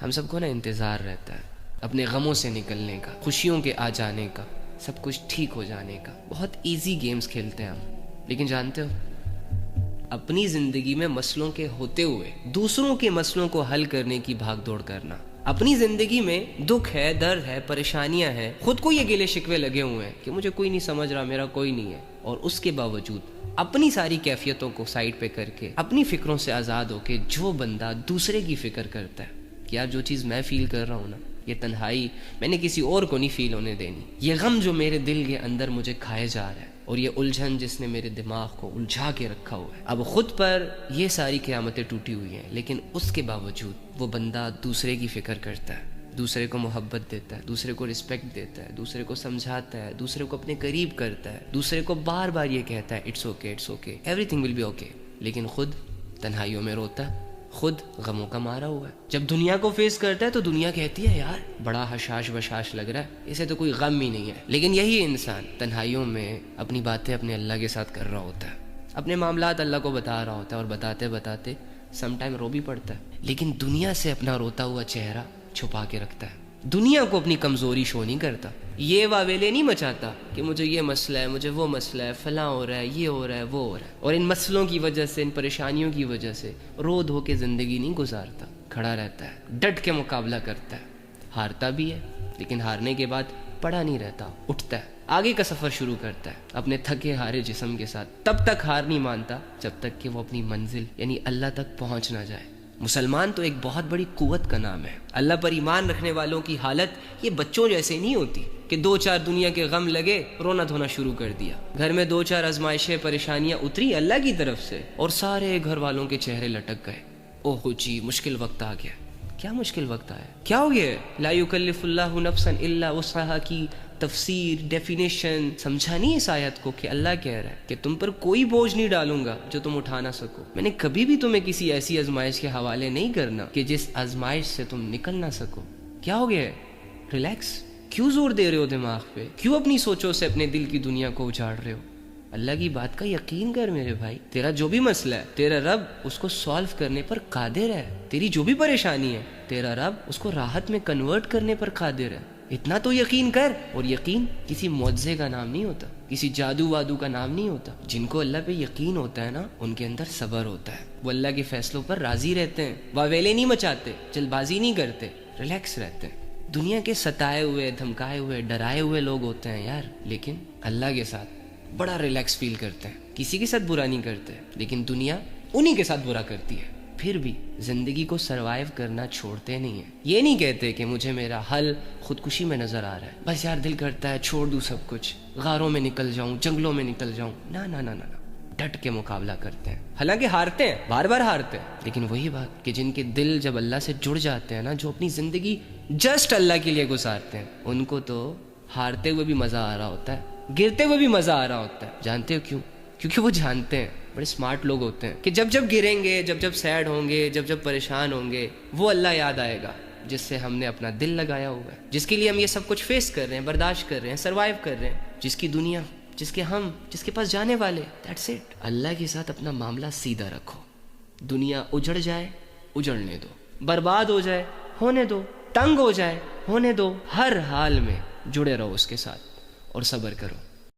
ہم سب کو نا انتظار رہتا ہے اپنے غموں سے نکلنے کا، خوشیوں کے آ جانے کا، سب کچھ ٹھیک ہو جانے کا۔ بہت ایزی گیمز کھیلتے ہیں ہم، لیکن جانتے ہو اپنی زندگی میں مسئلوں کے ہوتے ہوئے دوسروں کے مسئلوں کو حل کرنے کی بھاگ دوڑ کرنا، اپنی زندگی میں دکھ ہے، درد ہے، پریشانیاں ہیں، خود کو یہ گلے شکوے لگے ہوئے ہیں کہ مجھے کوئی نہیں سمجھ رہا، میرا کوئی نہیں ہے، اور اس کے باوجود اپنی ساری کیفیتوں کو سائڈ پہ کر کے اپنی فکروں سے آزاد ہو کے جو بندہ دوسرے کی فکر کرتا ہے کہ یار جو چیز میں فیل کر رہا ہوں نا، یہ تنہائی میں نے کسی اور کو نہیں فیل ہونے دینی، یہ غم جو میرے دل کے اندر مجھے کھائے جا رہا ہے، اور یہ الجھن جس نے میرے دماغ کو الجھا کے رکھا ہوا ہے، اب خود پر یہ ساری قیامتیں ٹوٹی ہوئی ہیں، لیکن اس کے باوجود وہ بندہ دوسرے کی فکر کرتا ہے، دوسرے کو محبت دیتا ہے، دوسرے کو رسپیکٹ دیتا ہے، دوسرے کو سمجھاتا ہے، دوسرے کو اپنے قریب کرتا ہے، دوسرے کو بار بار یہ کہتا ہے it's okay, it's okay, everything will be okay, لیکن خود تنہائیوں میں روتا ہے، خود غموں کا مارا ہوا ہے۔ جب دنیا کو فیس کرتا ہے تو دنیا کہتی ہے یار بڑا حشاش بشاش لگ رہا ہے، اسے تو کوئی غم ہی نہیں ہے، لیکن یہی انسان تنہائیوں میں اپنی باتیں اپنے اللہ کے ساتھ کر رہا ہوتا ہے، اپنے معاملات اللہ کو بتا رہا ہوتا ہے، اور بتاتے بتاتے سم ٹائم رو بھی پڑتا ہے، لیکن دنیا سے اپنا روتا ہوا چہرہ چھپا کے رکھتا ہے، دنیا کو اپنی کمزوری شو نہیں کرتا، یہ واویلے نہیں مچاتا کہ مجھے یہ مسئلہ ہے، مجھے وہ مسئلہ ہے، فلاں ہو رہا ہے، یہ ہو رہا ہے، وہ ہو رہا ہے، اور ان مسئلوں کی وجہ سے، ان پریشانیوں کی وجہ سے رو دھو کے زندگی نہیں گزارتا، کھڑا رہتا ہے، ڈٹ کے مقابلہ کرتا ہے، ہارتا بھی ہے، لیکن ہارنے کے بعد پڑا نہیں رہتا، اٹھتا ہے، آگے کا سفر شروع کرتا ہے اپنے تھکے ہارے جسم کے ساتھ، تب تک ہار نہیں مانتا جب تک کہ وہ اپنی منزل یعنی اللہ تک پہنچ نہ جائے۔ مسلمان تو ایک بہت بڑی قوت کا نام ہے، اللہ پر ایمان رکھنے والوں کی حالت یہ بچوں جیسے نہیں ہوتی کہ دو چار دنیا کے غم لگے رونا دھونا شروع کر دیا، گھر میں دو چار آزمائشیں پریشانیاں اتری اللہ کی طرف سے اور سارے گھر والوں کے چہرے لٹک گئے، اوہ جی مشکل وقت آ گیا۔ کیا مشکل وقت آیا؟ کیا ہو گیا؟ لا یکلف اللہ نفسا الا وسعها کی تفسیر ڈیفینیشن سمجھا نہیں اس آیت کو کہ اللہ کہہ رہا ہے کہ تم پر کوئی بوجھ نہیں ڈالوں گا جو تم اٹھا نہ سکو، میں نے کبھی بھی تمہیں کسی ایسی آزمائش کے حوالے نہیں کرنا کہ جس آزمائش سے تم نکل نہ سکو۔ کیا ہو گیا ہے؟ ریلیکس، کیوں زور دے رہے ہو دماغ پہ؟ کیوں اپنی سوچوں سے اپنے دل کی دنیا کو اجاڑ رہے ہو؟ اللہ کی بات کا یقین کر میرے بھائی، تیرا جو بھی مسئلہ ہے تیرا رب اس کو سالو کرنے پر قادر ہے، تیری جو بھی پریشانی ہے تیرا رب اس کو راحت میں کنورٹ کرنے پر قادر ہے، اتنا تو یقین کر۔ اور یقین کسی معجزے کا نام نہیں ہوتا، کسی جادو وادو کا نام نہیں ہوتا، جن کو اللہ پہ یقین ہوتا ہے نا ان کے اندر صبر ہوتا ہے، وہ اللہ کے فیصلوں پر راضی رہتے ہیں، واویلے نہیں مچاتے، جلد بازی نہیں کرتے، ریلیکس رہتے ہیں۔ دنیا کے ستائے ہوئے، دھمکائے ہوئے، ڈرائے ہوئے لوگ ہوتے ہیں یار، لیکن اللہ کے ساتھ بڑا ریلیکس فیل کرتے ہیں، کسی کے ساتھ برا نہیں کرتے، لیکن دنیا انہی کے ساتھ برا کرتی ہے، پھر بھی زندگی کو سروائیو کرنا چھوڑتے نہیں ہیں۔ یہ نہیں کہتے کہ مجھے میرا حل خودکشی میں نظر آ رہا ہے، بس یار دل کرتا ہے چھوڑ دوں سب کچھ، غاروں میں نکل جاؤں، جنگلوں میں نکل جاؤں، نہ نہ نہ نہ نہ، ڈٹ کے مقابلہ کرتے ہیں، حالانکہ ہارتے ہیں، بار بار ہارتے ہیں، لیکن وہی بات کہ جن کے دل جب اللہ سے جڑ جاتے ہیں نا، جو اپنی زندگی جسٹ اللہ کے لیے گزارتے ہیں، ان کو تو ہارتے ہوئے بھی مزہ آ رہا ہوتا ہے، گرتے ہوئے بھی مزہ آ رہا ہوتا ہے۔ جانتے ہو کیوں؟ کیونکہ وہ جانتے ہیں، بڑے سمارٹ لوگ ہوتے ہیں، کہ جب جب گریں گے، جب جب سیڈ ہوں گے، جب جب پریشان ہوں گے، وہ اللہ یاد آئے گا جس سے ہم نے اپنا دل لگایا ہوا ہے، جس کے لیے ہم یہ سب کچھ فیس کر رہے ہیں، برداشت کر رہے ہیں، سروائیو کر رہے ہیں، جس کی دنیا، جس کے ہم، جس کے پاس جانے والے، دیٹس اٹ۔ اللہ کے ساتھ اپنا معاملہ سیدھا رکھو، دنیا اجڑ جائے اجڑنے دو، برباد ہو جائے ہونے دو، تنگ ہو جائے ہونے دو، ہر حال میں جڑے رہو اس کے ساتھ اور صبر کرو۔